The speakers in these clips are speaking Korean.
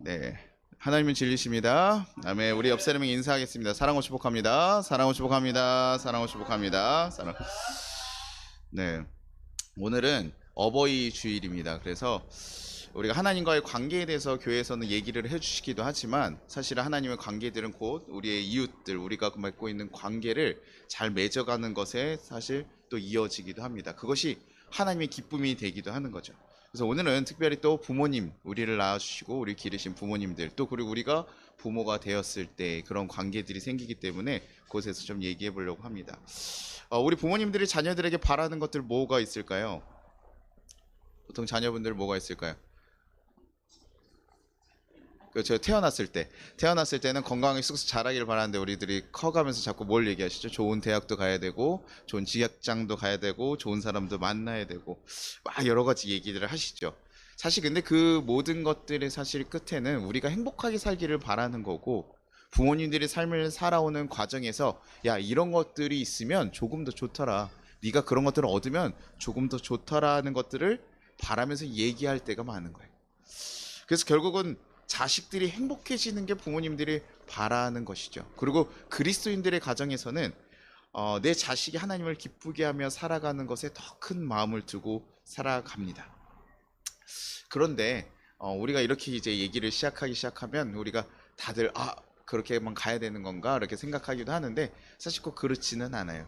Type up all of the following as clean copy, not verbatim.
네. 하나님은 진리십니다. 아멘. 우리 옆 사람에게 인사하겠습니다. 사랑으로 축복합니다. 사랑으로 축복합니다. 사랑으로 축복합니다. 사랑. 네. 오늘은 어버이 주일입니다. 그래서 우리가 하나님과의 관계에 대해서 교회에서는 얘기를 해주시기도 하지만 사실 하나님의 관계들은 곧 우리의 이웃들, 우리가 맺고 있는 관계를 잘 맺어가는 것에 사실 또 이어지기도 합니다. 그것이 하나님의 기쁨이 되기도 하는 거죠. 그래서 오늘은 특별히 또 부모님, 우리를 낳아주시고 우리 기르신 부모님들, 또 그리고 우리가 부모가 되었을 때 그런 관계들이 생기기 때문에 그곳에서 좀 얘기해 보려고 합니다. 우리 부모님들이 자녀들에게 바라는 것들 뭐가 있을까요? 보통 자녀분들 뭐가 있을까요? 저 태어났을 때는 건강하게 쑥쑥 자라기를 바라는데 우리들이 커가면서 자꾸 뭘 얘기하시죠? 좋은 대학도 가야 되고 좋은 직장도 가야 되고 좋은 사람도 만나야 되고 막 여러 가지 얘기들을 하시죠. 사실 근데 그 모든 것들의 사실 끝에는 우리가 행복하게 살기를 바라는 거고, 부모님들이 삶을 살아오는 과정에서 야, 이런 것들이 있으면 조금 더 좋더라, 네가 그런 것들을 얻으면 조금 더 좋더라는 것들을 바라면서 얘기할 때가 많은 거예요. 그래서 결국은 자식들이 행복해지는 게 부모님들이 바라는 것이죠. 그리고 그리스도인들의 가정에서는 내 자식이 하나님을 기쁘게 하며 살아가는 것에 더 큰 마음을 두고 살아갑니다. 그런데 우리가 이렇게 이제 얘기를 시작하면 우리가 다들 그렇게만 가야 되는 건가 이렇게 생각하기도 하는데, 사실 꼭 그렇지는 않아요.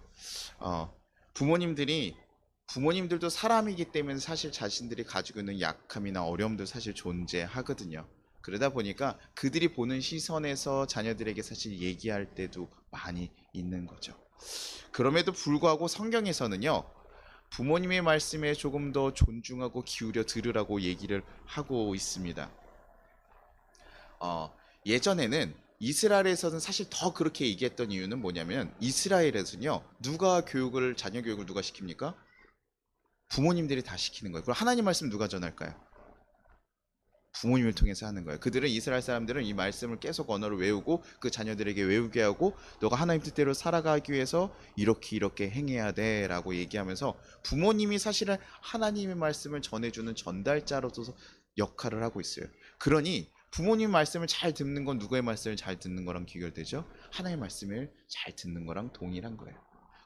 어, 부모님들도 사람이기 때문에 사실 자신들이 가지고 있는 약함이나 어려움도 사실 존재하거든요. 그러다 보니까 그들이 보는 시선에서 자녀들에게 사실 얘기할 때도 많이 있는 거죠. 그럼에도 불구하고 성경에서는요, 부모님의 말씀에 조금 더 존중하고 기울여 들으라고 얘기를 하고 있습니다. 예전에는 이스라엘에서는 사실 더 그렇게 얘기했던 이유는 뭐냐면, 이스라엘에서는요, 자녀 교육을 누가 시킵니까? 부모님들이 다 시키는 거예요. 그럼 하나님 말씀 누가 전할까요? 부모님을 통해서 하는 거예요. 그들은, 이스라엘 사람들은 이 말씀을 계속 언어를 외우고 그 자녀들에게 외우게 하고, 너가 하나님 뜻대로 살아가기 위해서 이렇게 행해야 돼 라고 얘기하면서 부모님이 사실은 하나님의 말씀을 전해주는 전달자로서 역할을 하고 있어요. 그러니 부모님 말씀을 잘 듣는 건 누구의 말씀을 잘 듣는 거랑 비교되죠? 하나님의 말씀을 잘 듣는 거랑 동일한 거예요.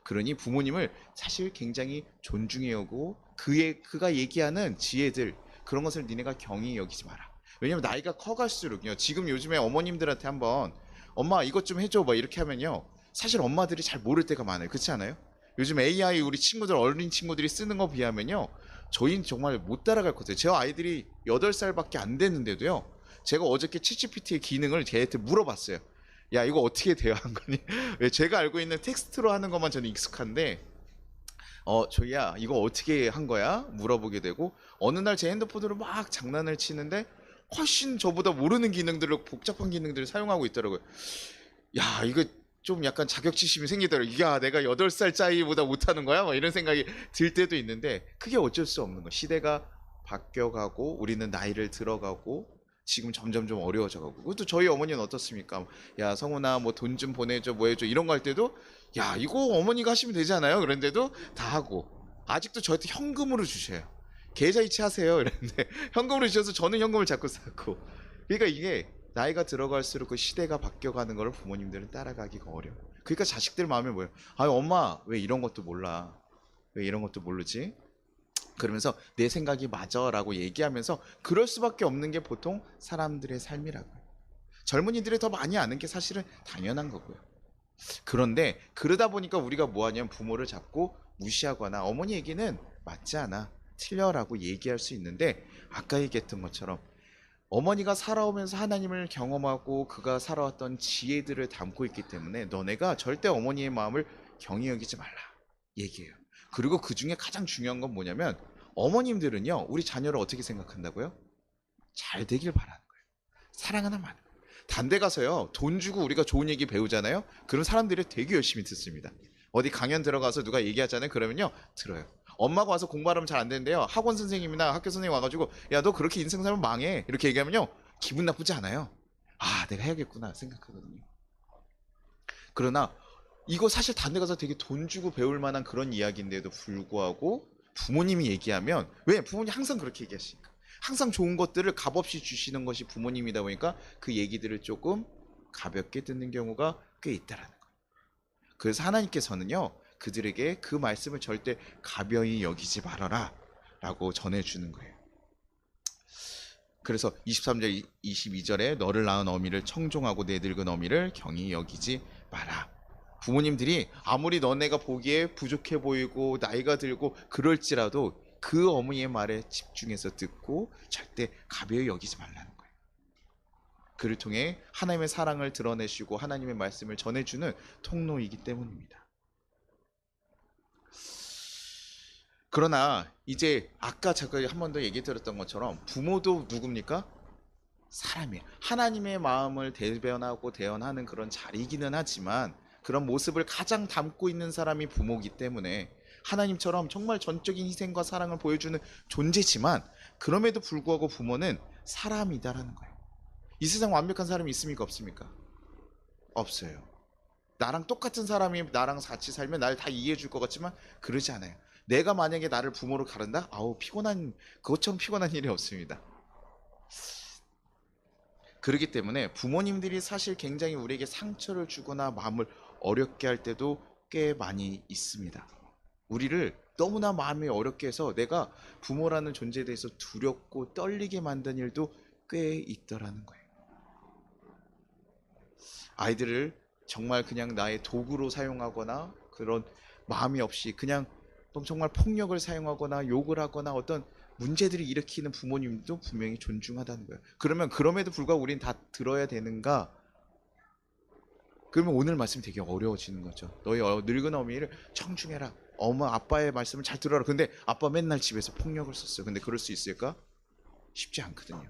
그러니 부모님을 사실 굉장히 존중해 오고 그가 얘기하는 지혜들, 그런 것을 니네가 경히 여기지 마라. 왜냐면 나이가 커갈수록요, 지금 요즘에 어머님들한테 한번 엄마 이것 좀 해줘 막 이렇게 하면요, 사실 엄마들이 잘 모를 때가 많아요. 그렇지 않아요? 요즘 AI 우리 친구들, 어린 친구들이 쓰는 거 비하면요, 저희는 정말 못 따라갈 것 같아요. 제 아이들이 8살밖에 안 됐는데도요, 제가 어저께 챗GPT의 기능을 걔한테 물어봤어요. 야, 이거 어떻게 돼야 한 거니? 왜 제가 알고 있는 텍스트로 하는 것만 저는 익숙한데, 조이야, 이거 어떻게 한 거야? 물어보게 되고, 어느 날 제 핸드폰으로 막 장난을 치는데 훨씬 저보다 모르는 기능들을, 복잡한 기능들을 사용하고 있더라고요. 야, 이거 좀 약간 자격지심이 생기더라고요. 야, 내가 8살짜리보다 못하는 거야? 막 이런 생각이 들 때도 있는데, 그게 어쩔 수 없는 거예요. 시대가 바뀌어가고 우리는 나이를 들어가고 지금 점점 좀 어려워져가고. 그것도 저희 어머니는 어떻습니까? 야, 성훈아, 뭐 돈 좀 보내줘, 뭐 해줘, 이런 거 할 때도 야, 이거 어머니가 하시면 되잖아요. 그런데도 다 하고, 아직도 저한테 현금으로 주셔요. 계좌 이체하세요 이랬는데 현금으로 주셔서 저는 현금을 자꾸 쌓고. 그러니까 이게 나이가 들어갈수록 그 시대가 바뀌어가는 거를 부모님들은 따라가기가 어려워. 그러니까 자식들 마음에 뭐예요? 아, 엄마 왜 이런 것도 몰라? 왜 이런 것도 모르지? 그러면서 내 생각이 맞아라고 얘기하면서 그럴 수밖에 없는 게 보통 사람들의 삶이라고요. 젊은이들이 더 많이 아는 게 사실은 당연한 거고요. 그런데 그러다 보니까 우리가 뭐하냐면 부모를 자꾸 무시하거나 어머니 얘기는 맞지 않아, 틀려라고 얘기할 수 있는데, 아까 얘기했던 것처럼 어머니가 살아오면서 하나님을 경험하고 그가 살아왔던 지혜들을 담고 있기 때문에 너네가 절대 어머니의 마음을 경히 여기지 말라 얘기해요. 그리고 그 중에 가장 중요한 건 뭐냐면, 어머님들은요, 우리 자녀를 어떻게 생각한다고요? 잘 되길 바라는 거예요. 사랑하는 마음. 단대 가서요, 돈 주고 우리가 좋은 얘기 배우잖아요. 그럼 사람들이 되게 열심히 듣습니다. 어디 강연 들어가서 누가 얘기하잖아요. 그러면요, 들어요. 엄마가 와서 공부하면 잘 안 되는데요, 학원 선생님이나 학교 선생님 와가지고 야, 너 그렇게 인생 살면 망해 이렇게 얘기하면요, 기분 나쁘지 않아요. 아, 내가 해야겠구나 생각하거든요. 그러나 이거 사실 단대 가서 되게 돈 주고 배울 만한 그런 이야기인데도 불구하고 부모님이 얘기하면, 왜 부모님 항상 그렇게 얘기하시니까, 항상 좋은 것들을 값없이 주시는 것이 부모님이다 보니까 그 얘기들을 조금 가볍게 듣는 경우가 꽤 있다라는 거예요. 그래서 하나님께서는요, 그들에게 그 말씀을 절대 가벼이 여기지 말아라 라고 전해주는 거예요. 그래서 23절 22절에 너를 낳은 어미를 청종하고 내 늙은 어미를 경히 여기지 마라. 부모님들이 아무리 너네가 보기에 부족해 보이고 나이가 들고 그럴지라도 그 어머니의 말에 집중해서 듣고 절대 가벼이 여기지 말라는 거예요. 그를 통해 하나님의 사랑을 드러내시고 하나님의 말씀을 전해주는 통로이기 때문입니다. 그러나 이제 아까 제가 한 번 더 얘기 드렸던 것처럼 부모도 누굽니까? 사람이에요. 하나님의 마음을 대변하고 대언하는 그런 자리이기는 하지만 그런 모습을 가장 담고 있는 사람이 부모이기 때문에 하나님처럼 정말 전적인 희생과 사랑을 보여주는 존재지만 그럼에도 불구하고 부모는 사람이다라는 거예요. 이 세상 완벽한 사람이 있습니까? 없습니까? 없어요. 나랑 똑같은 사람이 나랑 같이 살면 날 다 이해해 줄 것 같지만 그러지 않아요. 내가 만약에 나를 부모로 가른다? 아우 그것처럼 피곤한 일이 없습니다. 그렇기 때문에 부모님들이 사실 굉장히 우리에게 상처를 주거나 마음을 어렵게 할 때도 꽤 많이 있습니다. 우리를 너무나 마음이 어렵게 해서 내가 부모라는 존재에 대해서 두렵고 떨리게 만든 일도 꽤 있더라는 거예요. 아이들을 정말 그냥 나의 도구로 사용하거나 그런 마음이 없이 그냥 정말 폭력을 사용하거나 욕을 하거나 어떤 문제들이 일으키는 부모님도 분명히 존중하다는 거예요. 그러면 그럼에도 불구하고 우리는 다 들어야 되는가? 그러면 오늘 말씀이 되게 어려워지는 거죠. 너희 늙은 어미를 청중해라. 엄마 아빠의 말씀을 잘 들어라. 근데 아빠 맨날 집에서 폭력을 썼어요. 근데 그럴 수 있을까? 쉽지 않거든요.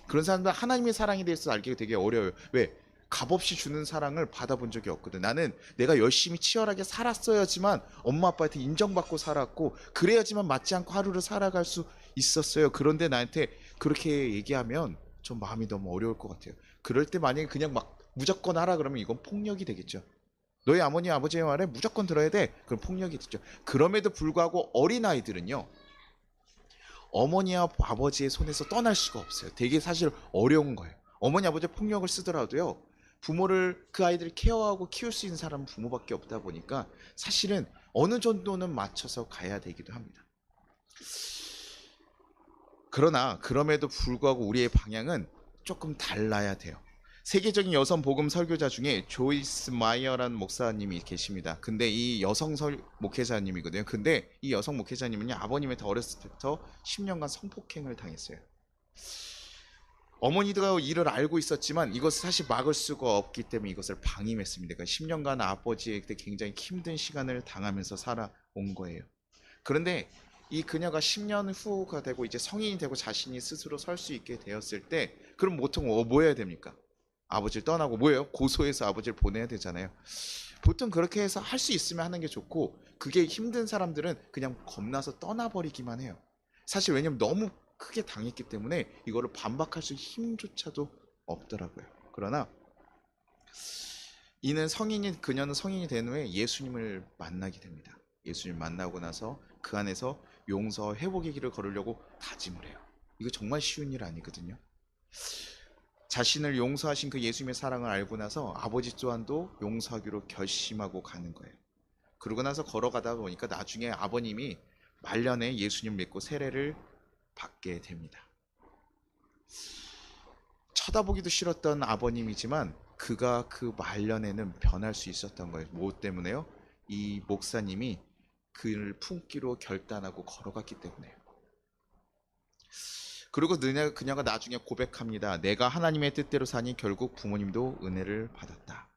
그런 사람들 하나님의 사랑에 대해서 알기가 되게 어려워요. 왜? 값없이 주는 사랑을 받아본 적이 없거든. 나는 내가 열심히 치열하게 살았어야지만 엄마 아빠한테 인정받고 살았고 그래야지만 맞지 않고 하루를 살아갈 수 있었어요. 그런데 나한테 그렇게 얘기하면 좀 마음이 너무 어려울 것 같아요. 그럴 때 만약에 그냥 막 무조건 하라 그러면 이건 폭력이 되겠죠. 너희 아버지 아버지의 말에 무조건 들어야 돼. 그럼 폭력이 되죠. 그럼에도 불구하고 어린아이들은요. 어머니와 아버지의 손에서 떠날 수가 없어요. 되게 사실 어려운 거예요. 어머니 아버지 폭력을 쓰더라도요. 부모를 그 아이들을 케어하고 키울 수 있는 사람은 부모밖에 없다 보니까 사실은 어느 정도는 맞춰서 가야 되기도 합니다. 그러나 그럼에도 불구하고 우리의 방향은 조금 달라야 돼요. 세계적인 여성 복음 설교자 중에 조이스 마이어라는 목사님이 계십니다. 근데 이 여성 목회자님이거든요. 근데 이 여성 목회자님은요, 아버님한테 어렸을 때부터 10년간 성폭행을 당했어요. 어머니가 이를 알고 있었지만 이것을 사실 막을 수가 없기 때문에 이것을 방임했습니다. 그러니까 10년간 아버지에게 굉장히 힘든 시간을 당하면서 살아온 거예요. 그런데 이 그녀가 10년 후가 되고 이제 성인이 되고 자신이 스스로 설 수 있게 되었을 때 그럼 보통 뭐 해야 됩니까? 아버지를 떠나고 뭐예요? 고소해서 아버지를 보내야 되잖아요. 보통 그렇게 해서 할 수 있으면 하는 게 좋고 그게 힘든 사람들은 그냥 겁나서 떠나버리기만 해요. 사실 왜냐면 너무 크게 당했기 때문에 이거를 반박할 수 힘조차도 없더라고요. 그러나 그녀는 성인이 된 후에 예수님을 만나게 됩니다. 예수님을 만나고 나서 그 안에서 용서 회복의 길을 걸으려고 다짐을 해요. 이거 정말 쉬운 일 아니거든요. 자신을 용서하신 그 예수님의 사랑을 알고 나서 아버지 또한도 용서하기로 결심하고 가는 거예요. 그러고 나서 걸어가다 보니까 나중에 아버님이 말년에 예수님 믿고 세례를 받게 됩니다. 쳐다보기도 싫었던 아버님이지만 그가 그 말년에는 변할 수 있었던 거예요. 무엇 때문에요? 이 목사님이 그를 품기로 결단하고 걸어갔기 때문에요. 그리고 그녀가 나중에 고백합니다. 내가 하나님의 뜻대로 사니 결국 부모님도 은혜를 받았다.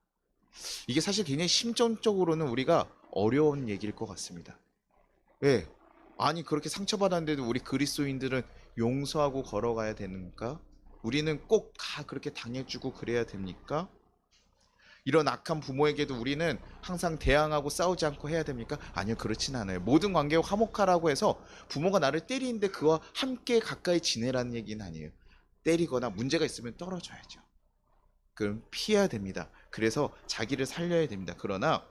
이게 사실 굉장히 심정적으로는 우리가 어려운 얘기일 것 같습니다. 왜? 아니 그렇게 상처받았는데도 우리 그리스도인들은 용서하고 걸어가야 되는가? 우리는 꼭 그렇게 당해주고 그래야 됩니까? 이런 악한 부모에게도 우리는 항상 대항하고 싸우지 않고 해야 됩니까? 아니요, 그렇진 않아요. 모든 관계を화목하라고 해서 부모가 나를 때리는데 그와 함께 가까이 지내라는 얘기는 아니에요. 때리거나 문제가 있으면 떨어져야죠. 그럼 피해야 됩니다. 그래서 자기를 살려야 됩니다. 그러나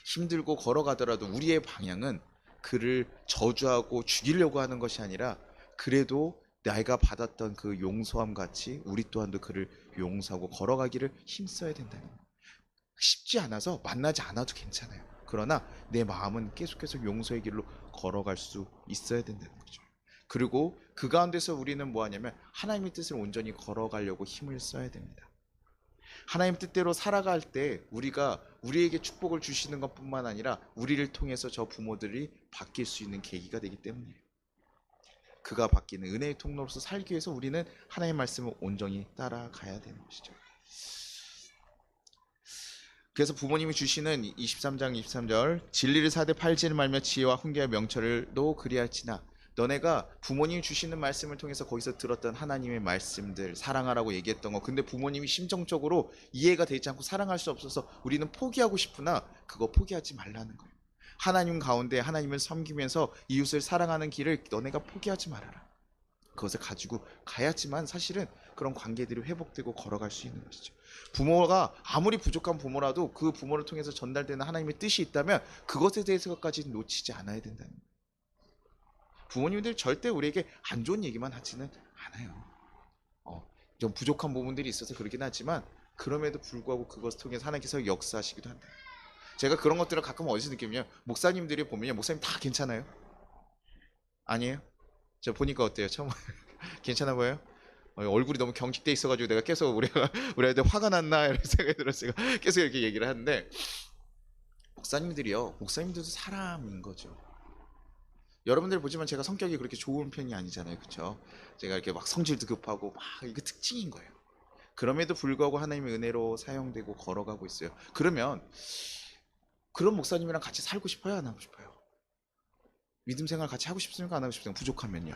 힘들고 걸어가더라도 우리의 방향은 그를 저주하고 죽이려고 하는 것이 아니라 그래도 내가 받았던 그 용서함 같이 우리 또한도 그를 용서하고 걸어가기를 힘써야 된다는 거예요. 쉽지 않아서 만나지 않아도 괜찮아요. 그러나 내 마음은 계속해서 용서의 길로 걸어갈 수 있어야 된다는 거죠. 그리고 그 가운데서 우리는 뭐 하냐면 하나님의 뜻을 온전히 걸어가려고 힘을 써야 됩니다. 하나님 뜻대로 살아갈 때 우리가 우리에게 축복을 주시는 것뿐만 아니라 우리를 통해서 저 부모들이 바뀔 수 있는 계기가 되기 때문이에요. 그가 바뀌는 은혜의 통로로서 살기 위해서 우리는 하나님의 말씀을 온전히 따라가야 되는 것이죠. 그래서 부모님이 주시는 23장 23절 진리를 사되 팔지를 말며 지혜와 훈계와 명철을도 그리할지나 너네가 부모님이 주시는 말씀을 통해서 거기서 들었던 하나님의 말씀들 사랑하라고 얘기했던 거 근데 부모님이 심정적으로 이해가 되지 않고 사랑할 수 없어서 우리는 포기하고 싶으나 그거 포기하지 말라는 거예요. 하나님 가운데 하나님을 섬기면서 이웃을 사랑하는 길을 너네가 포기하지 말아라. 그것을 가지고 가야지만 사실은 그런 관계들이 회복되고 걸어갈 수 있는 것이죠. 부모가 아무리 부족한 부모라도 그 부모를 통해서 전달되는 하나님의 뜻이 있다면 그것에 대해서까지 놓치지 않아야 된다는 거예요. 부모님들 절대 우리에게 안 좋은 얘기만 하지는 않아요. 좀 부족한 부분들이 있어서 그러긴 하지만 그럼에도 불구하고 그것을 통해서 하나님께서 역사하시기도 한다. 제가 그런 것들을 가끔 어디서 느끼냐면 목사님들이 보면요. 목사님 다 괜찮아요? 아니에요? 저 보니까 어때요? 처음 괜찮아 보여요? 얼굴이 너무 경직돼 있어가지고 내가 계속 우리 애들 화가 났나 이런 생각이 들었어요. 계속 이렇게 얘기를 하는데 목사님들도 사람인 거죠. 여러분들 보지만 제가 성격이 그렇게 좋은 편이 아니잖아요, 그렇죠? 제가 이렇게 막 성질도 급하고 막 이게 특징인 거예요. 그럼에도 불구하고 하나님의 은혜로 사용되고 걸어가고 있어요. 그러면 그런 목사님이랑 같이 살고 싶어요, 안 하고 싶어요? 믿음 생활 같이 하고 싶습니까, 안 하고 싶습니까? 부족하면요.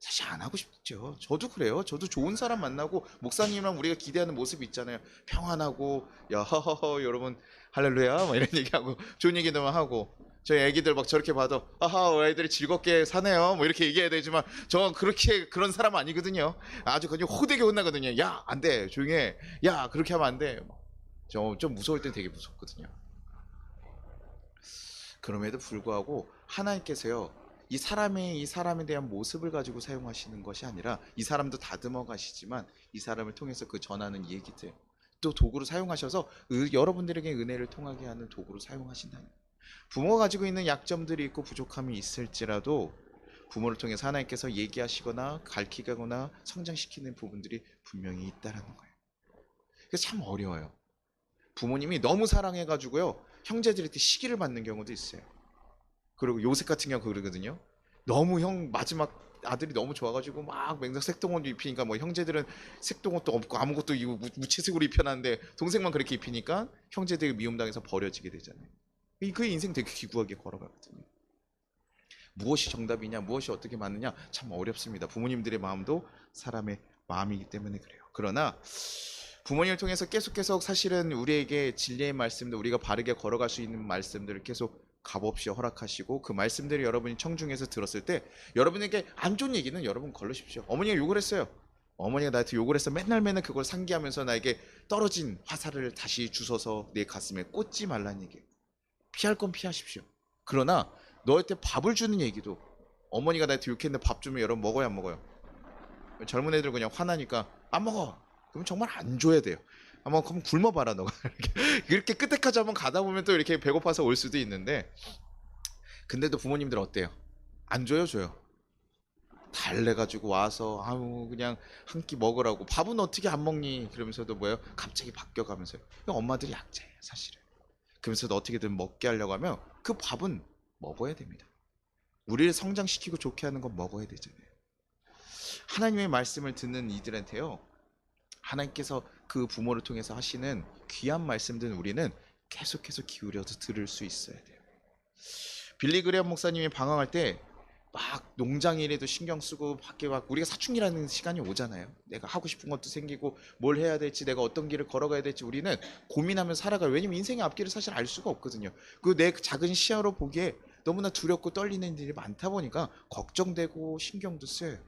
사실 안 하고 싶죠. 저도 그래요. 저도 좋은 사람 만나고 목사님이랑 우리가 기대하는 모습이 있잖아요. 평안하고 야 허허허 여러분 할렐루야 막 이런 얘기하고 좋은 얘기도 하고 저희 애기들 막 저렇게 봐도 아하 애들이 즐겁게 사네요 뭐 이렇게 얘기해야 되지만 저 그렇게 그런 사람 아니거든요. 아주 그냥 호되게 혼나거든요. 야 안 돼 조용히 해. 야 그렇게 하면 안 돼. 저 좀 무서울 땐 되게 무섭거든요. 그럼에도 불구하고 하나님께서요 이 사람에 대한 모습을 가지고 사용하시는 것이 아니라 이 사람도 다듬어 가시지만 이 사람을 통해서 그 전하는 얘기들 또 도구로 사용하셔서 여러분들에게 은혜를 통하게 하는 도구로 사용하신다는 거예요. 부모가 가지고 있는 약점들이 있고 부족함이 있을지라도 부모를 통해서 하나님께서 얘기하시거나 가르치거나 성장시키는 부분들이 분명히 있다라는 거예요. 그래서 참 어려워요. 부모님이 너무 사랑해가지고요 형제들한테 시기를 받는 경우도 있어요. 그리고 요셉 같은 경우 그러거든요. 너무 마지막 아들이 너무 좋아가지고 막 맹장 색동옷 입히니까 뭐 형제들은 색동옷도 없고 아무것도 이거 무채색으로 입혀놨는데 동생만 그렇게 입히니까 형제들이 미움당해서 버려지게 되잖아요. 그 인생 되게 기구하게 걸어가거든요. 무엇이 정답이냐, 무엇이 어떻게 맞느냐 참 어렵습니다. 부모님들의 마음도 사람의 마음이기 때문에 그래요. 그러나 부모님을 통해서 계속 사실은 우리에게 진리의 말씀들, 우리가 바르게 걸어갈 수 있는 말씀들을 계속 값없이 허락하시고 그 말씀들을 여러분이 청중해서 들었을 때 여러분에게 안 좋은 얘기는 여러분 걸르십시오. 어머니가 욕을 했어요. 어머니가 나한테 욕을 해서 맨날 그걸 상기하면서 나에게 떨어진 화살을 다시 주워서 내 가슴에 꽂지 말라는 얘기. 피할 건 피하십시오. 그러나 너한테 밥을 주는 얘기도 어머니가 나한테 욕했는데 밥 주면 여러분 먹어요, 안 먹어요? 젊은 애들 그냥 화나니까 안 먹어. 그럼 정말 안 줘야 돼요. 한번 그럼 굶어봐라 너가. 이렇게 끝에까지 한번 가다 보면 또 이렇게 배고파서 올 수도 있는데 근데도 부모님들 어때요? 안 줘요, 줘요? 달래가지고 와서 아우 그냥 한 끼 먹으라고 밥은 어떻게 안 먹니? 그러면서도 뭐예요? 갑자기 바뀌어가면서요. 엄마들이 약자예요, 사실은. 그러면서도 어떻게든 먹게 하려고 하면 그 밥은 먹어야 됩니다. 우리를 성장시키고 좋게 하는 건 먹어야 되잖아요. 하나님의 말씀을 듣는 이들한테요. 하나님께서 그 부모를 통해서 하시는 귀한 말씀들은 우리는 계속해서 기울여서 들을 수 있어야 돼요. 빌리 그레엄 목사님이 방황할 때 막 농장 일에도 신경 쓰고 밖에 막 우리가 사춘기라는 시간이 오잖아요. 내가 하고 싶은 것도 생기고 뭘 해야 될지 내가 어떤 길을 걸어가야 될지 우리는 고민하면서 살아가요. 왜냐면 인생의 앞길을 사실 알 수가 없거든요. 그 내 작은 시야로 보기에 너무나 두렵고 떨리는 일이 많다 보니까 걱정되고 신경도 쓰여요.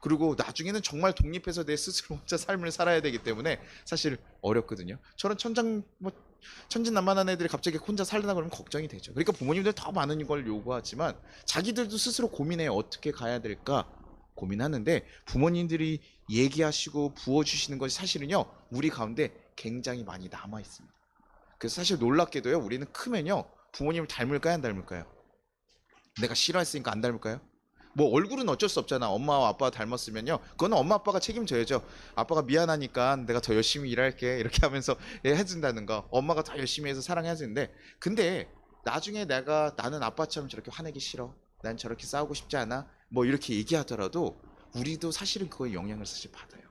그리고 나중에는 정말 독립해서 내 스스로 혼자 삶을 살아야 되기 때문에 사실 어렵거든요. 저런 천진난만한 애들이 갑자기 혼자 살려나 그러면 걱정이 되죠. 그러니까 부모님들 더 많은 걸 요구하지만 자기들도 스스로 고민해요. 어떻게 가야 될까? 고민하는데 부모님들이 얘기하시고 부어주시는 것이 사실은요 우리 가운데 굉장히 많이 남아 있습니다. 그래서 사실 놀랍게도요 우리는 크면요 부모님을 닮을까요 안 닮을까요? 내가 싫어했으니까 안 닮을까요? 뭐 얼굴은 어쩔 수 없잖아. 엄마와 아빠 닮았으면요. 그거는 엄마 아빠가 책임져야죠. 아빠가 미안하니까 내가 더 열심히 일할게. 이렇게 하면서 해준다는 거. 엄마가 더 열심히 해서 사랑해야 되는데. 근데 나중에 나는 아빠처럼 저렇게 화내기 싫어. 난 저렇게 싸우고 싶지 않아. 뭐 이렇게 얘기하더라도 우리도 사실은 그거에 영향을 사실 받아요.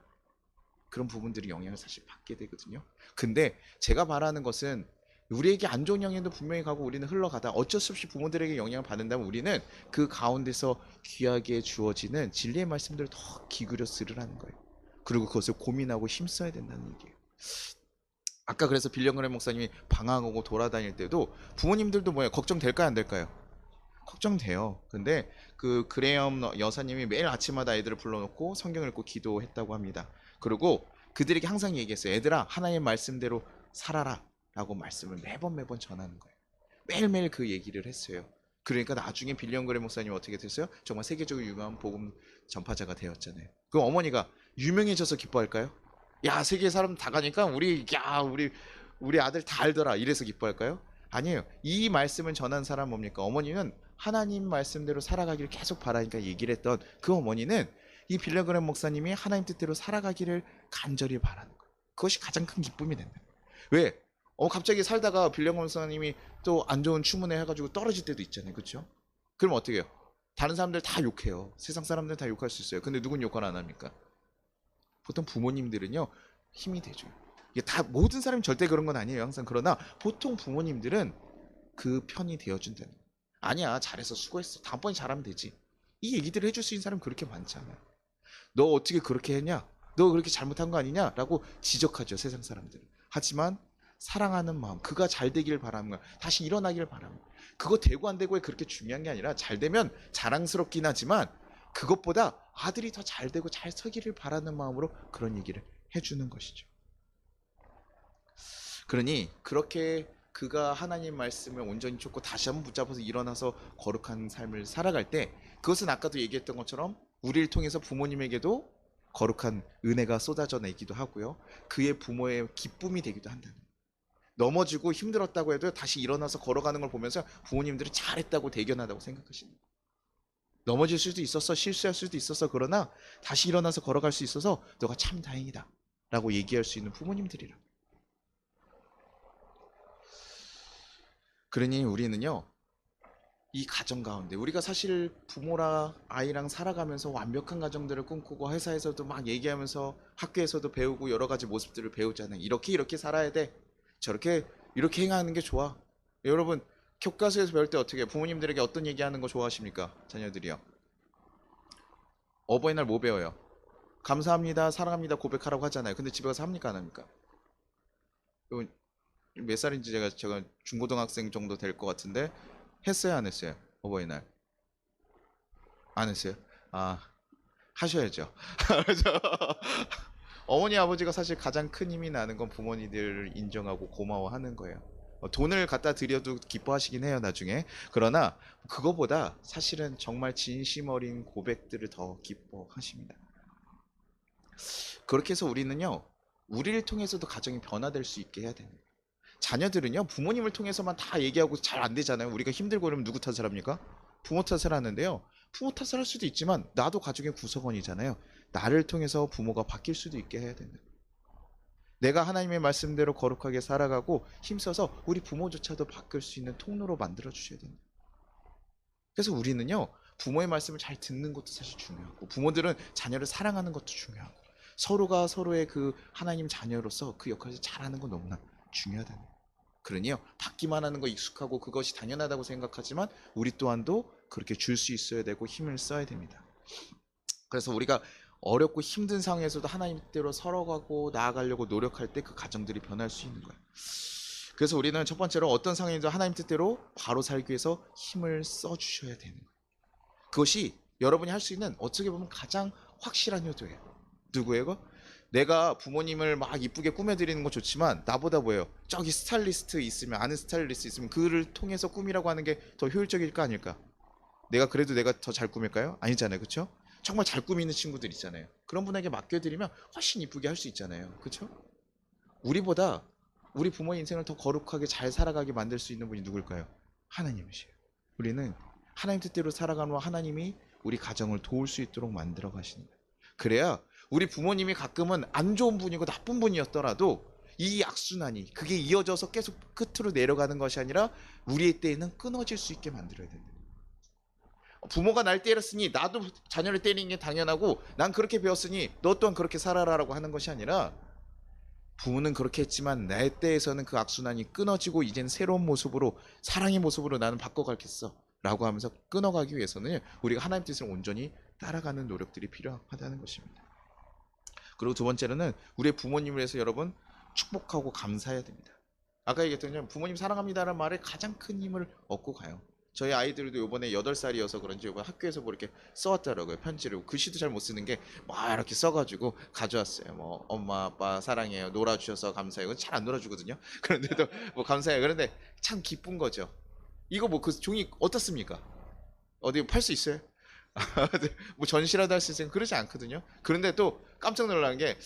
그런 부분들이 영향을 사실 받게 되거든요. 근데 제가 바라는 것은 우리에게 안 좋은 영향도 분명히 가고 우리는 흘러가다 어쩔 수 없이 부모들에게 영향을 받는다면 우리는 그 가운데서 귀하게 주어지는 진리의 말씀들을 더 기울여 들으라는 거예요. 그리고 그것을 고민하고 힘써야 된다는 얘기예요. 아까 그래서 빌리엄 목사님이 방황하고 돌아다닐 때도 부모님들도 뭐예요? 걱정될까요? 안 될까요? 걱정돼요. 근데 그 그레엄 여사님이 매일 아침마다 아이들을 불러놓고 성경을 읽고 기도했다고 합니다. 그리고 그들에게 항상 얘기했어요. 얘들아, 하나님의 말씀대로 살아라 라고 말씀을 매번 전하는 거예요. 매일매일 그 얘기를 했어요. 그러니까 나중에 빌리엄 그레 목사님이 어떻게 됐어요? 정말 세계적으로 유명한 복음 전파자가 되었잖아요. 그럼 어머니가 유명해져서 기뻐할까요? 야, 세계 사람 다 가니까 우리 아들 다 알더라 이래서 기뻐할까요? 아니에요. 이 말씀을 전한 사람 뭡니까? 어머니는 하나님 말씀대로 살아가기를 계속 바라니까 얘기를 했던 그 어머니는 이 빌리엄 그레 목사님이 하나님 뜻대로 살아가기를 간절히 바라는 거예요. 그것이 가장 큰 기쁨이 된다. 왜? 갑자기 살다가 빌리엄 목사님이 또 안 좋은 추문에 해가지고 떨어질 때도 있잖아요. 그렇죠? 그럼 어떻게 해요? 다른 사람들 다 욕해요. 세상 사람들 다 욕할 수 있어요. 근데 누군 욕을 안 합니까? 보통 부모님들은요 힘이 되죠. 이게 다 모든 사람이 절대 그런 건 아니에요. 항상 그러나 보통 부모님들은 그 편이 되어준다는 거예요. 아니야 잘해서 수고했어. 다음번에 잘하면 되지. 이 얘기들을 해줄 수 있는 사람 그렇게 많잖아요. 너 어떻게 그렇게 했냐? 너 그렇게 잘못한 거 아니냐? 라고 지적하죠 세상 사람들은. 하지만 사랑하는 마음, 그가 잘 되기를 바라는 거야. 다시 일어나기를 바라는 거야. 그거 되고 안 되고에 그렇게 중요한 게 아니라 잘 되면 자랑스럽긴 하지만 그것보다 아들이 더 잘 되고 잘 서기를 바라는 마음으로 그런 얘기를 해주는 것이죠. 그러니 그렇게 그가 하나님 말씀을 온전히 쫓고 다시 한번 붙잡아서 일어나서 거룩한 삶을 살아갈 때 그것은 아까도 얘기했던 것처럼 우리를 통해서 부모님에게도 거룩한 은혜가 쏟아져 내기도 하고요. 그의 부모의 기쁨이 되기도 한다는 거예요. 넘어지고 힘들었다고 해도 다시 일어나서 걸어가는 걸 보면서 부모님들이 잘했다고 대견하다고 생각하시는 거예요. 넘어질 수도 있었어, 실수할 수도 있었어. 그러나 다시 일어나서 걸어갈 수 있어서 너가 참 다행이다 라고 얘기할 수 있는 부모님들이라. 그러니 우리는요 이 가정 가운데 우리가 사실 부모랑 아이랑 살아가면서 완벽한 가정들을 꿈꾸고 회사에서도 막 얘기하면서 학교에서도 배우고 여러 가지 모습들을 배우잖아요. 이렇게 살아야 돼. 저렇게 이렇게 행하는 게 좋아. 여러분 교과서에서 배울 때 어떻게 부모님들에게 어떤 얘기하는 거 좋아하십니까? 자녀들이요. 어버이날 뭐 배워요? 감사합니다, 사랑합니다 고백하라고 하잖아요. 근데 집에 가서 합니까 안 합니까? 몇 살인지 제가 중고등학생 정도 될 것 같은데 했어요 안 했어요? 어버이날 안 했어요? 아 하셔야죠. 어머니 아버지가 사실 가장 큰 힘이 나는 건 부모님들을 인정하고 고마워하는 거예요. 돈을 갖다 드려도 기뻐하시긴 해요 나중에. 그러나 그거보다 사실은 정말 진심 어린 고백들을 더 기뻐하십니다. 그렇게 해서 우리는요 우리를 통해서도 가정이 변화될 수 있게 해야 됩니다. 자녀들은요 부모님을 통해서만 다 얘기하고 잘 안 되잖아요. 우리가 힘들고 그러면 누구 탓을 합니까? 부모 탓을 하는데요. 부모 탓을 할 수도 있지만 나도 가족의 구성원이잖아요. 나를 통해서 부모가 바뀔 수도 있게 해야 된다. 내가 하나님의 말씀대로 거룩하게 살아가고 힘써서 우리 부모조차도 바뀔 수 있는 통로로 만들어 주셔야 된다. 그래서 우리는요 부모의 말씀을 잘 듣는 것도 사실 중요하고 부모들은 자녀를 사랑하는 것도 중요하고 서로가 서로의 그 하나님 자녀로서 그 역할을 잘하는 건 너무나 중요하다는 거예요. 그러니요 받기만 하는 거 익숙하고 그것이 당연하다고 생각하지만 우리 또한도 그렇게 줄 수 있어야 되고 힘을 써야 됩니다. 그래서 우리가 어렵고 힘든 상황에서도 하나님 뜻대로 서러가고 나아가려고 노력할 때 그 가정들이 변할 수 있는 거예요. 그래서 우리는 첫 번째로 어떤 상황인지 하나님 뜻대로 바로 살기 위해서 힘을 써주셔야 되는 거예요. 그것이 여러분이 할 수 있는 어떻게 보면 가장 확실한 효도예요. 누구예요? 내가 부모님을 막 이쁘게 꾸며드리는 건 좋지만 나보다 뭐예요? 저기 스타일리스트 있으면 아는 스타일리스트 있으면 그를 통해서 꾸미라고 하는 게 더 효율적일까 아닐까? 내가 그래도 내가 더 잘 꾸밀까요? 아니잖아요. 그렇죠? 정말 잘 꾸미는 친구들 있잖아요. 그런 분에게 맡겨드리면 훨씬 이쁘게 할 수 있잖아요. 그렇죠? 우리보다 우리 부모의 인생을 더 거룩하게 잘 살아가게 만들 수 있는 분이 누굴까요? 하나님이시에요. 우리는 하나님 뜻대로 살아가는 하나님이 우리 가정을 도울 수 있도록 만들어 가시는 거예요. 그래야 우리 부모님이 가끔은 안 좋은 분이고 나쁜 분이었더라도 이 악순환이 그게 이어져서 계속 끝으로 내려가는 것이 아니라 우리의 때에는 끊어질 수 있게 만들어야 된다. 부모가 날 때렸으니 나도 자녀를 때리는 게 당연하고 난 그렇게 배웠으니 너 또한 그렇게 살아라라고 하는 것이 아니라 부모는 그렇게 했지만 내 때에서는 그 악순환이 끊어지고 이젠 새로운 모습으로 사랑의 모습으로 나는 바꿔가겠어 라고 하면서 끊어가기 위해서는 우리가 하나님 뜻을 온전히 따라가는 노력들이 필요하다는 것입니다. 그리고 두 번째로는 우리의 부모님을 위해서 여러분 축복하고 감사해야 됩니다. 아까 얘기했던 것처럼 부모님 사랑합니다라는 말에 가장 큰 힘을 얻고 가요. 저희 아이들도 요번에 8살이어서 그런지 요번 학교에서 뭐 이렇게 써왔더라고요. 편지를. 글씨도 잘 못 쓰는 게 막 이렇게 써가지고 가져왔어요. 뭐 엄마 아빠 사랑해요. 놀아주셔서 감사해요. 잘 안 놀아주거든요. 그런데도 뭐 감사해요. 그런데 참 기쁜 거죠. 이거 뭐 그 종이 어떻습니까? 어디 팔 수 있어요? 뭐 전시라도 할 수 있으면 그러지 않거든요. 그런데 또 깜짝 놀란 게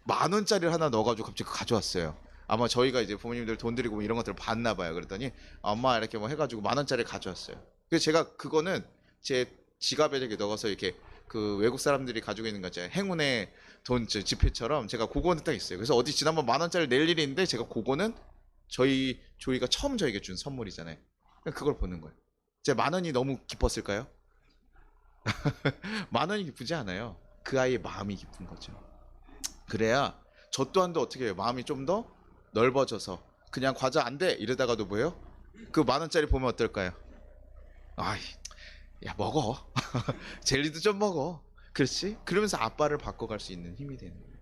10,000원짜리를 하나 넣어가지고 갑자기 가져왔어요. 아마 저희가 이제 부모님들 돈 드리고 뭐 이런 것들을 봤나 봐요. 그랬더니 엄마 이렇게 뭐 해가지고 10,000원짜리 가져왔어요. 그래서 제가 그거는 제 지갑에 이렇게 넣어서 이렇게 그 외국 사람들이 가지고 있는 거 있잖아요. 행운의 돈 지폐처럼 제가 그거는 딱 있어요. 그래서 어디 지난번 10,000원짜리 낼 일이 있는데 제가 그거는 저희 조이가 처음 저에게 준 선물이잖아요. 그걸 보는 거예요. 제 10,000원이 너무 기뻤을까요? 10,000원이 기쁘지 않아요. 그 아이의 마음이 기쁜 거죠. 그래야 저 또한도 어떻게 해요? 마음이 좀 더 넓어져서 그냥 과자 안 돼 이러다가도 뭐예요? 그 10,000원짜리 보면 어떨까요? 아이, 야 먹어. 젤리도 좀 먹어. 그렇지? 그러면서 아빠를 바꿔갈 수 있는 힘이 되는 거예요.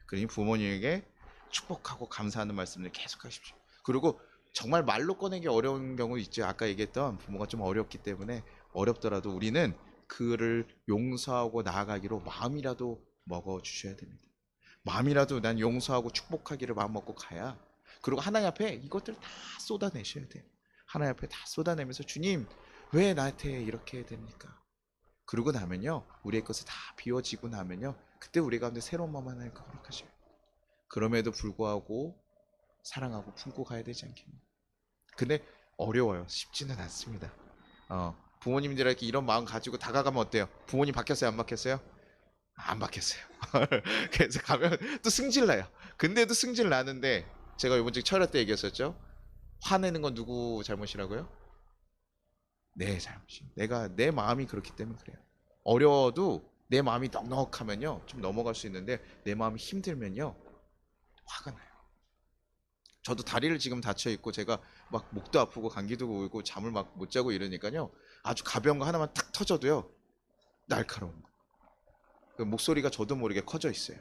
그러니 부모님에게 축복하고 감사하는 말씀을 계속 하십시오. 그리고 정말 말로 꺼내기 어려운 경우 있죠. 아까 얘기했던 부모가 좀 어렵기 때문에 어렵더라도 우리는 그를 용서하고 나아가기로 마음이라도 먹어 주셔야 됩니다. 마음이라도 난 용서하고 축복하기를 마음 먹고 가야 그리고 하나님 앞에 이것들 다 쏟아내셔야 돼요. 하나님 앞에 다 쏟아내면서 주님 왜 나한테 이렇게 해야 됩니까? 그러고 나면요 우리의 것이 다 비워지고 나면요 그때 우리 가운데 새로운 마음 하나님 거룩하셔요. 그럼에도 불구하고 사랑하고 품고 가야 되지 않겠냐. 근데 어려워요. 쉽지는 않습니다. 부모님들에게 이런 마음 가지고 다가가면 어때요? 부모님 바뀌었어요? 안 바뀌었어요? 안 바뀌었어요. 그래서 가면 또 승질나요. 근데도 승질 나는데 제가 이번 주 철야 때 얘기했었죠. 화내는 건 누구 잘못이라고요? 내 잘못이. 내가 내 마음이 그렇기 때문에 그래요. 어려워도 내 마음이 넉넉하면요 좀 넘어갈 수 있는데 내 마음이 힘들면요 화가 나요. 저도 다리를 지금 다쳐 있고 제가 막 목도 아프고 감기도 오고 잠을 막 못 자고 이러니까요 아주 가벼운 거 하나만 탁 터져도요 날카로운 거. 그 목소리가 저도 모르게 커져 있어요.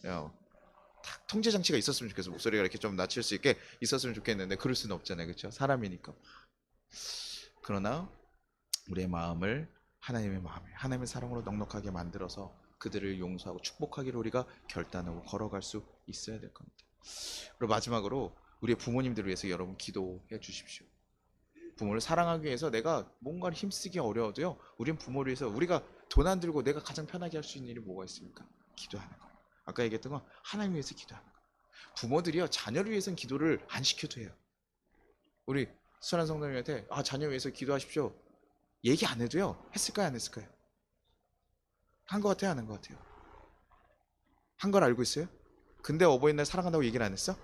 탁 통제 장치가 있었으면 좋겠어. 목소리가 이렇게 좀 낮출 수 있게 있었으면 좋겠는데 그럴 수는 없잖아요, 그렇죠? 사람이니까. 그러나 우리의 마음을 하나님의 마음에 하나님의 사랑으로 넉넉하게 만들어서 그들을 용서하고 축복하기를 우리가 결단하고 걸어갈 수 있어야 될 겁니다. 그리고 마지막으로 우리의 부모님들을 위해서 여러분 기도해 주십시오. 부모를 사랑하기 위해서 내가 뭔가를 힘쓰기 어려워도요. 우린 부모를 위해서 우리가 돈 안 들고 내가 가장 편하게 할 수 있는 일이 뭐가 있습니까? 기도하는 거예요. 아까 얘기했던 건 하나님 위해서 기도하는 거예요. 부모들이요. 자녀를 위해서는 기도를 안 시켜도 해요. 우리 수련한 성도님한테 자녀 위해서 기도하십시오. 얘기 안 해도요. 했을까요? 안 했을까요? 한 것 같아요? 안 한 것 같아요? 한 걸 알고 있어요? 근데 어버이날 사랑한다고 얘기를 안 했어?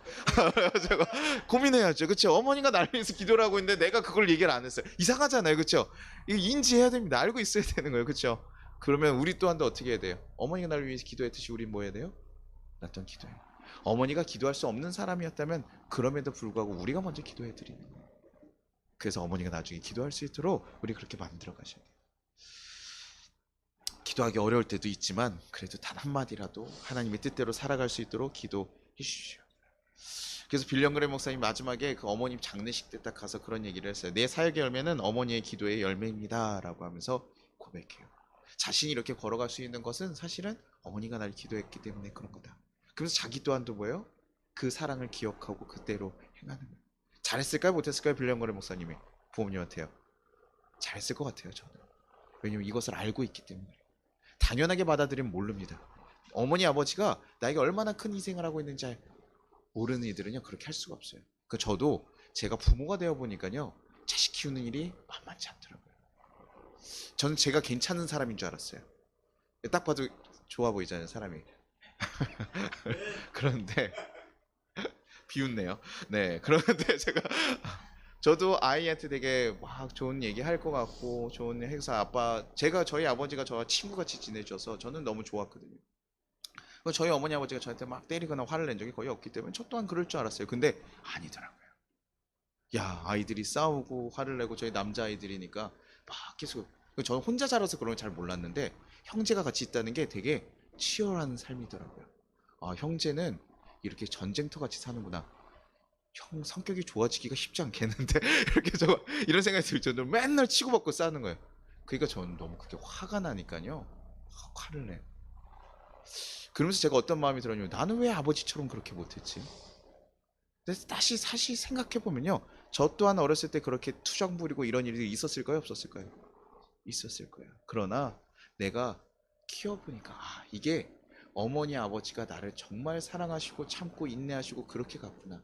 제가 고민해야죠. 그렇죠? 어머니가 나를 위해서 기도를 하고 있는데 내가 그걸 얘기를 안 했어요. 이상하잖아요. 그렇죠? 이거 인지해야 됩니다. 알고 있어야 되는 거예요. 그렇죠? 그러면 우리 또한 어떻게 해야 돼요? 어머니가 나를 위해서 기도했듯이 우린 뭐 해야 돼요? 나 또한 기도해요. 어머니가 기도할 수 없는 사람이었다면 그럼에도 불구하고 우리가 먼저 기도해 드리는 거예요. 그래서 어머니가 나중에 기도할 수 있도록 우리 그렇게 만들어 가셔야 돼요. 기도하기 어려울 때도 있지만 그래도 단 한마디라도 하나님의 뜻대로 살아갈 수 있도록 기도해 주십시오. 그래서 빌리엄 그레이 목사님 마지막에 그 어머님 장례식 때 딱 가서 그런 얘기를 했어요. 내 사역의 열매는 어머니의 기도의 열매입니다 라고 하면서 고백해요. 자신이 이렇게 걸어갈 수 있는 것은 사실은 어머니가 날 기도했기 때문에 그런 거다. 그래서 자기 또한도 뭐예요? 그 사랑을 기억하고 그대로 행하는 거예요. 잘했을까요? 못했을까요? 빌리엄 그레이 목사님이 부모님한테요. 잘했을 것 같아요. 저는. 왜냐면 이것을 알고 있기 때문에. 당연하게 받아들이면 모릅니다. 어머니 아버지가 나에게 얼마나 큰 희생을 하고 있는지 모르는 이들은요 그렇게 할 수가 없어요. 그 저도 제가 부모가 되어 보니까요 자식 키우는 일이 만만치 않더라고요. 저는 제가 괜찮은 사람인 줄 알았어요. 딱 봐도 좋아 보이잖아요 사람이. 그런데 비웃네요. 네, 그런데 제가 저도 아이한테 되게 막 좋은 얘기 할 것 같고 좋은 행사 아빠 제가 저희 아버지가 저와 친구같이 지내줘서 저는 너무 좋았거든요. 저희 어머니 아버지가 저한테 막 때리거나 화를 낸 적이 거의 없기 때문에 저 또한 그럴 줄 알았어요. 근데 아니더라고요. 야 아이들이 싸우고 화를 내고 저희 남자 아이들이니까 막 계속 저는 혼자 자라서 그런 걸 잘 몰랐는데 형제가 같이 있다는 게 되게 치열한 삶이더라고요. 아 형제는 이렇게 전쟁터 같이 사는구나. 형 성격이 좋아지기가 쉽지 않겠는데 이렇게 저 이런 생각이 들 정도로 맨날 치고받고 싸는 거예요. 그러니까 저는 너무 그게 화가 나니까요. 화를 내. 그러면서 제가 어떤 마음이 들었냐면 나는 왜 아버지처럼 그렇게 못했지? 근데 다시 사실 생각해 보면요, 저 또한 어렸을 때 그렇게 투정 부리고 이런 일이 있었을까요, 없었을까요? 있었을 거예요. 그러나 내가 키워보니까 아 이게 어머니 아버지가 나를 정말 사랑하시고 참고 인내하시고 그렇게 갔구나.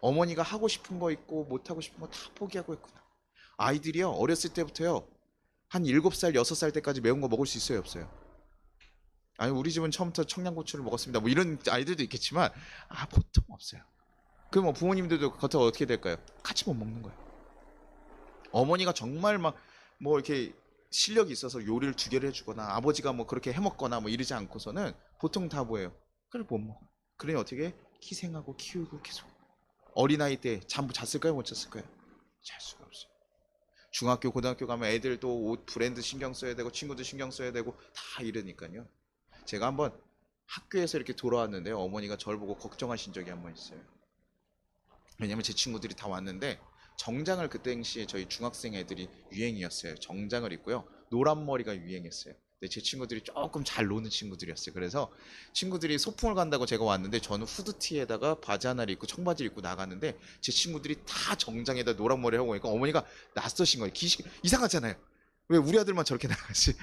어머니가 하고 싶은 거 있고 못 하고 싶은 거 다 포기하고 있구나. 아이들이요 어렸을 때부터요 한 7살, 6살 때까지 매운 거 먹을 수 있어요, 없어요? 아니 우리 집은 처음부터 청양고추를 먹었습니다. 뭐 이런 아이들도 있겠지만 아 보통 없어요. 그럼 뭐 부모님들도 겉에 어떻게 될까요? 같이 못 먹는 거예요. 어머니가 정말 막 뭐 이렇게 실력이 있어서 요리를 2개를 해주거나 아버지가 뭐 그렇게 해먹거나 뭐 이러지 않고서는 보통 다 뭐예요? 그걸 못 먹어. 그러니 어떻게 희생하고 키우고 계속 어린아이 때 잠 잤을까요? 못 잤을까요? 잘 수가 없어요. 중학교, 고등학교 가면 애들 또 옷 브랜드 신경 써야 되고 친구들 신경 써야 되고 다 이러니까요. 제가 한번 학교에서 이렇게 돌아왔는데요. 어머니가 저를 보고 걱정하신 적이 한 번 있어요. 왜냐면 제 친구들이 다 왔는데 정장을 그때 당시에 저희 중학생 애들이 유행이었어요. 정장을 입고요. 노란 머리가 유행했어요. 근데 제 친구들이 조금 잘 노는 친구들이었어요. 그래서 친구들이 소풍을 간다고 제가 왔는데 저는 후드티에다가 바지 하나를 입고 청바지를 입고 나갔는데 제 친구들이 다 정장에다 노란 머리 하고 오니까 어머니가 낯서신 거예요. 이상하잖아요. 왜 우리 아들만 저렇게 나가지?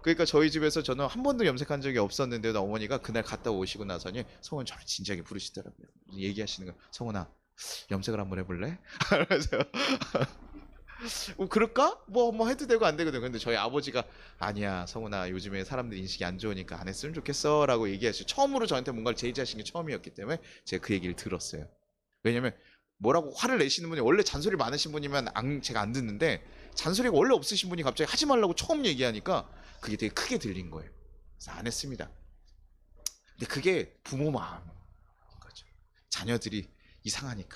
그러니까 저희 집에서 저는 한 번도 염색한 적이 없었는데도 어머니가 그날 갔다 오시고 나서니 성훈 저를 진지하게 부르시더라고요. 얘기하시는 거 성훈아 염색을 한번 해볼래? 그래서 뭐 그럴까? 뭐 해도 되고 안 되거든. 근데 저희 아버지가 아니야 성훈아 요즘에 사람들 인식이 안 좋으니까 안 했으면 좋겠어 라고 얘기하시고 처음으로 저한테 뭔가를 제지하신 게 처음이었기 때문에 제가 그 얘기를 들었어요. 왜냐면 뭐라고 화를 내시는 분이 원래 잔소리 많으신 분이면 제가 안 듣는데 잔소리가 원래 없으신 분이 갑자기 하지 말라고 처음 얘기하니까 그게 되게 크게 들린 거예요. 그래서 안 했습니다. 근데 그게 부모 마음인 거죠. 자녀들이 이상하니까.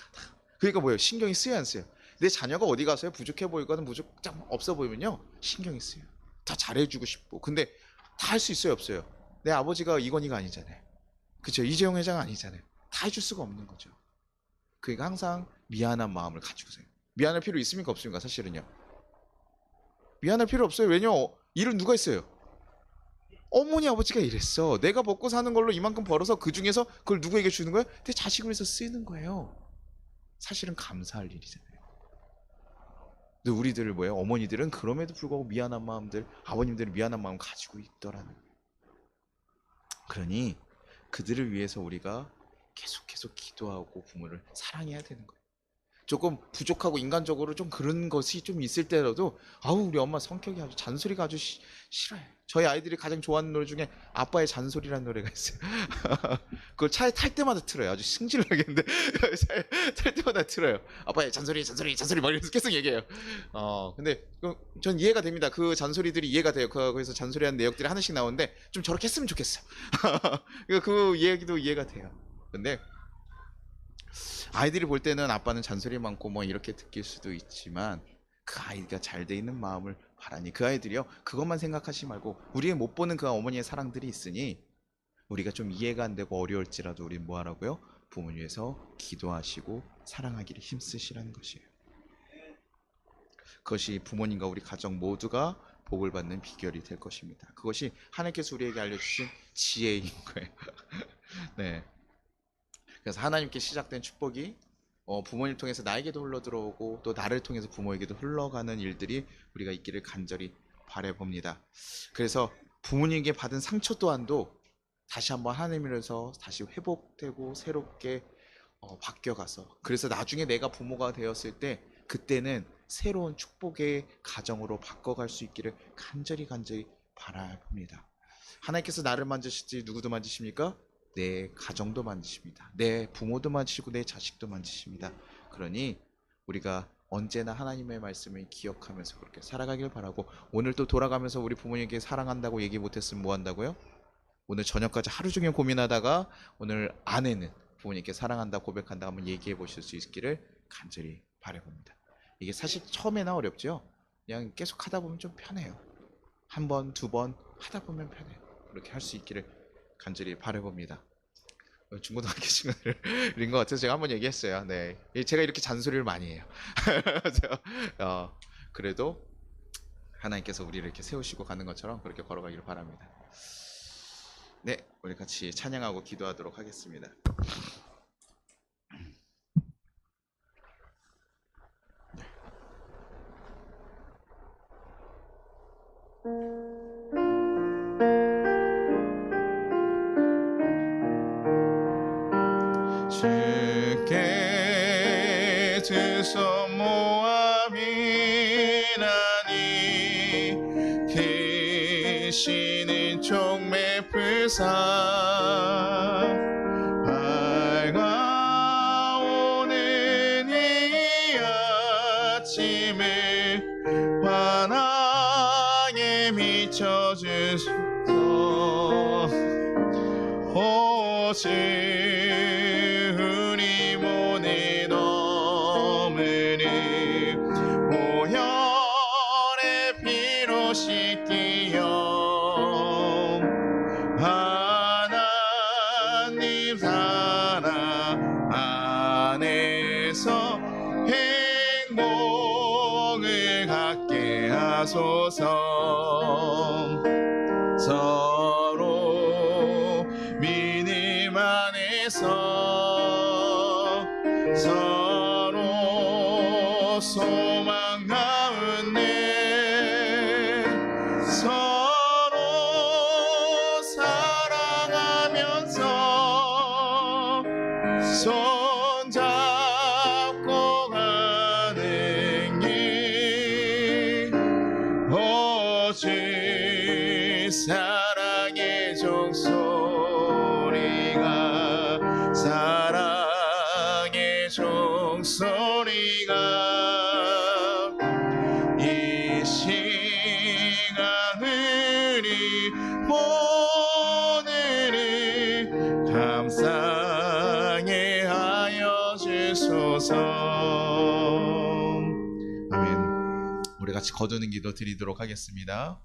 그러니까 뭐예요? 신경이 쓰여 안 쓰여? 내 자녀가 어디 가서요? 부족해 보이거나 부족장 없어 보이면요 신경이 쓰여. 다 잘해주고 싶고. 근데 다 할 수 있어요, 없어요? 내 아버지가 이건희가 아니잖아요. 그쵸? 이재용 회장 아니잖아요. 다 해줄 수가 없는 거죠. 그러니까 항상 미안한 마음을 가지고세요. 미안할 필요 있습니까, 없습니까? 사실은요. 미안할 필요 없어요. 왜냐? 일은 누가 했어요? 어머니 아버지가 이랬어. 내가 먹고 사는 걸로 이만큼 벌어서 그 중에서 그걸 누구에게 주는 거야? 내 자식을 위해서 쓰는 거예요. 사실은 감사할 일이잖아요. 근데 우리들을 뭐예요? 어머니들은 그럼에도 불구하고 미안한 마음들, 아버님들은 미안한 마음 가지고 있더라는 거예요. 그러니 그들을 위해서 우리가 계속 기도하고 부모를 사랑해야 되는 거예요. 조금 부족하고 인간적으로 좀 그런 것이 좀 있을 때라도 아우 우리 엄마 성격이 아주 잔소리가 아주 싫어요. 저희 아이들이 가장 좋아하는 노래 중에 아빠의 잔소리라는 노래가 있어요. 그걸 차에 탈 때마다 틀어요. 아주 승질나겠는데 차에 탈 때마다 틀어요. 아빠의 잔소리 막 이러면서 계속 얘기해요. 근데 전 이해가 됩니다. 그 잔소리들이 이해가 돼요. 거기서 잔소리하는 내역들이 하나씩 나오는데 좀 저렇게 했으면 좋겠어. 그 이야기도 이해가 돼요. 근데 아이들이 볼 때는 아빠는 잔소리 많고 뭐 이렇게 느낄 수도 있지만 그 아이가 잘 돼 있는 마음을 바라니 그 아이들이요 그것만 생각하지 말고 우리의 못 보는 그 어머니의 사랑들이 있으니 우리가 좀 이해가 안 되고 어려울지라도 우리 뭐 하라고요? 부모 위해서 기도하시고 사랑하기를 힘쓰시라는 것이에요. 그것이 부모님과 우리 가정 모두가 복을 받는 비결이 될 것입니다. 그것이 하나님께서 우리에게 알려주신 지혜인 거예요. 네. 그래서 하나님께 시작된 축복이 부모님 통해서 나에게도 흘러 들어오고 또 나를 통해서 부모에게도 흘러가는 일들이 우리가 있기를 간절히 바라봅니다. 그래서 부모님께 받은 상처 또한도 다시 한번 하나님이라서 다시 회복되고 새롭게 바뀌어가서, 그래서 나중에 내가 부모가 되었을 때 그때는 새로운 축복의 가정으로 바꿔갈 수 있기를 간절히 바라봅니다. 하나님께서 나를 만지실지 누구도 만지십니까? 내 가정도 만지십니다. 내 부모도 만지시고 내 자식도 만지십니다. 그러니 우리가 언제나 하나님의 말씀을 기억하면서 그렇게 살아가길 바라고, 오늘 또 돌아가면서 우리 부모님께 사랑한다고 얘기 못했으면 뭐 한다고요? 오늘 저녁까지 하루 종일 고민하다가 오늘 아내는 부모님께 사랑한다 고백한다 한번 얘기해 보실 수 있기를 간절히 바라봅니다. 이게 사실 처음에는 어렵죠. 그냥 계속 하다 보면 좀 편해요. 한 번, 두 번 하다 보면 편해요. 그렇게 할 수 있기를 간절히 바라봅니다. 중고등학교 친구들인 것 같아서 제가 한번 얘기했어요. 네, 제가 이렇게 잔소리를 많이 해요. 그래도 하나님께서 우리를 이렇게 세우시고 가는 것처럼 그렇게 걸어가기를 바랍니다. 네, 우리 같이 찬양하고 기도하도록 하겠습니다. 주께 두 손 모아 비나니 크시는 종매 불사 밝아오는 이 아침을 환하게 비춰주소서. 오직 우리 모든 어머니 보혈의 피로 씻기어 하나님 사랑 안에서 행복을 갖게 하소서. 서로 믿음 안에서 서로 소망 가운데 서로 사랑하면서 손잡고 가는 길 오직 사랑의 종소리가 사랑의 종소리가 이 시간 우리 오늘을 감상해 하여 주소서. 아멘. 우리 같이 거두는 기도 드리도록 하겠습니다.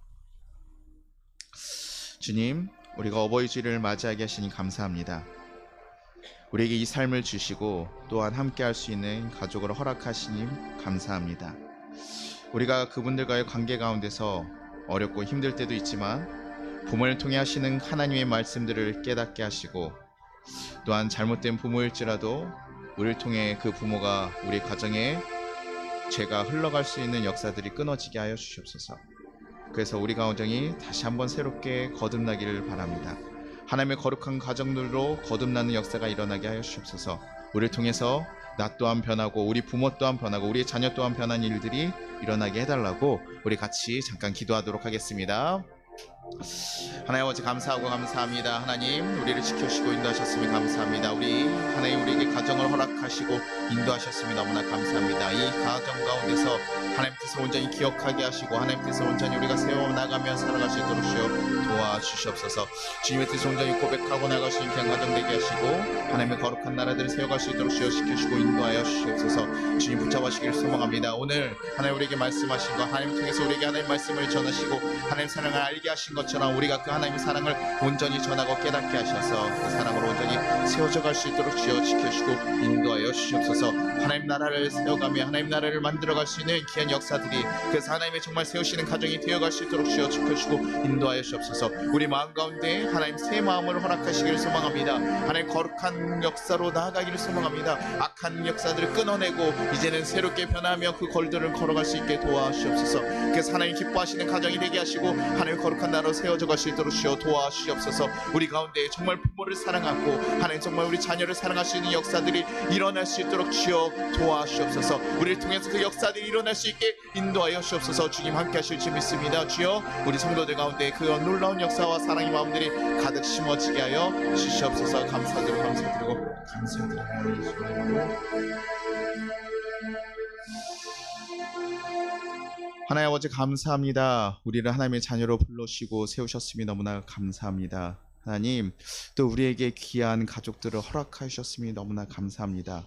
주님, 우리가 어버이 주일을 맞이하게 하시니 감사합니다. 우리에게 이 삶을 주시고 또한 함께 할 수 있는 가족을 허락하시니 감사합니다. 우리가 그분들과의 관계 가운데서 어렵고 힘들 때도 있지만 부모를 통해 하시는 하나님의 말씀들을 깨닫게 하시고, 또한 잘못된 부모일지라도 우리를 통해 그 부모가 우리 가정에 죄가 흘러갈 수 있는 역사들이 끊어지게 하여 주시옵소서. 그래서 우리 가정이 다시 한번 새롭게 거듭나기를 바랍니다. 하나님의 거룩한 가정들로 거듭나는 역사가 일어나게 하여 주시옵소서. 우리를 통해서 나 또한 변하고 우리 부모 또한 변하고 우리 자녀 또한 변한 일들이 일어나게 해달라고 우리 같이 잠깐 기도하도록 하겠습니다. 하나님 아버지 감사하고 감사합니다. 하나님 우리를 지켜주시고 인도하셨으면 감사합니다. 하나님 우리에게 가정을 허락하시고 인도하셨으면 너무나 감사합니다. 이 가정 가운데서 하나님 뜻을 온전히 기억하게 하시고 하나님 뜻을 온전히 우리가 세워나가며 살아갈 수 있도록 도와주시옵소서. 주님의 뜻을 온전히 고백하고 나갈 수 있는 가정 되게 하시고 하나님의 거룩한 나라들을 세워갈 수 있도록 지켜주시고 인도하여 주시옵소서. 주님 붙잡으시기를 소망합니다. 오늘 하나님 우리에게 말씀하신 것, 하나님 통해서 우리에게 하나님 말씀을 전하시고 하나님 사랑을 알게 하신 하신 것처럼 우리가 그 하나님의 사랑을 온전히 전하고 깨닫게 하셔서 그 사랑으로 온전히 세워져 갈 수 있도록 주여 지켜주시고 인도하여 주시옵소서. 하나님 나라를 세워가며 하나님 나라를 만들어갈 수 있는 귀한 역사들이 그래서 하나님의 정말 세우시는 가정이 되어갈 수 있도록 주여 지켜주시고 인도하여 주옵소서. 우리 마음 가운데 하나님 새 마음을 허락하시기를 소망합니다. 하나님 거룩한 역사로 나아가기를 소망합니다. 악한 역사들을 끊어내고 이제는 새롭게 변하며 그 걸들을 걸어갈 수 있게 도와주시옵소서. 그래서 하나님 기뻐하시는 가정이 되게 하시고 하나님 거룩한 나라로 세워져 갈 수 있도록 주여 도와주시옵소서. 우리 가운데 정말 부모를 사랑하고 하나님 정말 우리 자녀를 사랑할 수 있는 역사들이 일어날 수 있도록 주여 도와주시옵소서. 우리를 통해서 그 역사들이 일어날 수 있게 인도하여 주옵소서. 주님 함께 하실 줄 믿습니다. 주여 우리 성도들 가운데 그 놀라운 역사와 사랑의 마음들이 가득 심어지게 하여 주시옵소서. 감사드리고 하나님 아버지 감사합니다. 우리를 하나님의 자녀로 불러주시고 세우셨음이 너무나 감사합니다. 하나님 또 우리에게 귀한 가족들을 허락하셨음이 너무나 감사합니다.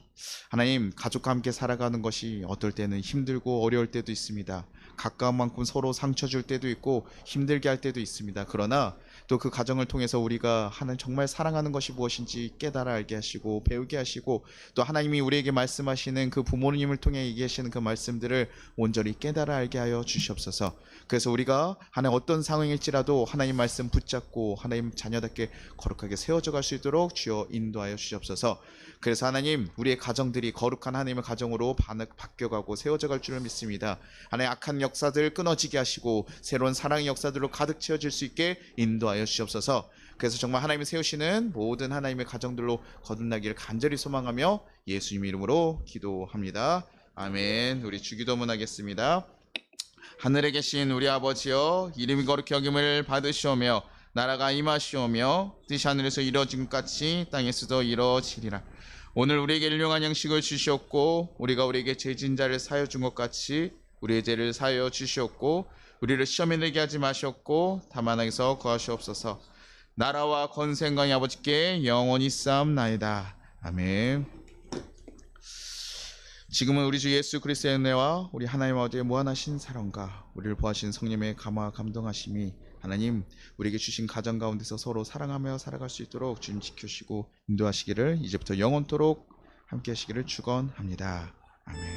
하나님 가족과 함께 살아가는 것이 어떨 때는 힘들고 어려울 때도 있습니다. 가까운 만큼 서로 상처 줄 때도 있고 힘들게 할 때도 있습니다. 그러나 또 그 가정을 통해서 우리가 하는 정말 사랑하는 것이 무엇인지 깨달아 알게 하시고 배우게 하시고 또 하나님이 우리에게 말씀하시는 그 부모님을 통해 얘기하시는 그 말씀들을 온전히 깨달아 알게 하여 주시옵소서. 그래서 우리가 하나님 어떤 상황일지라도 하나님 말씀 붙잡고 하나님 자녀답게 거룩하게 세워져 갈 수 있도록 주여 인도하여 주시옵소서. 그래서 하나님 우리의 가정들이 거룩한 하나님의 가정으로 바뀌어가고 세워져 갈 줄을 믿습니다. 하나님 악한 역사들 끊어지게 하시고 새로운 사랑의 역사들로 가득 채워질 수 있게 인도하여 주시옵소서. 그래서 정말 하나님이 세우시는 모든 하나님의 가정들로 거듭나기를 간절히 소망하며 예수님 이름으로 기도합니다. 아멘. 우리 주기도문 하겠습니다. 하늘에 계신 우리 아버지여, 이름이 거룩히 여김을 받으시오며 나라가 임하시오며 뜻이 하늘에서 이루어진 것 같이 땅에서도 이루어지리라. 오늘 우리에게 일용할 양식을 주시옵고 우리가 우리에게 죄진 자를 사하여 준 것 같이 우리의 죄를 사하여 주시옵고 우리를 시험에 들게 하지 마시옵고 다만 악에서 구하시옵소서. 나라와 권세가 아버지께 영원히 쌓옵나이다. 아멘. 지금은 우리 주 예수 그리스도의 은혜와 우리 하나님 아버지의 무한하신 사랑과 우리를 보하신 성령의 감화 감동하심이 하나님 우리에게 주신 가정 가운데서 서로 사랑하며 살아갈 수 있도록 주님 지켜주시고 인도하시기를 이제부터 영원토록 함께 하시기를 축원합니다. 아멘.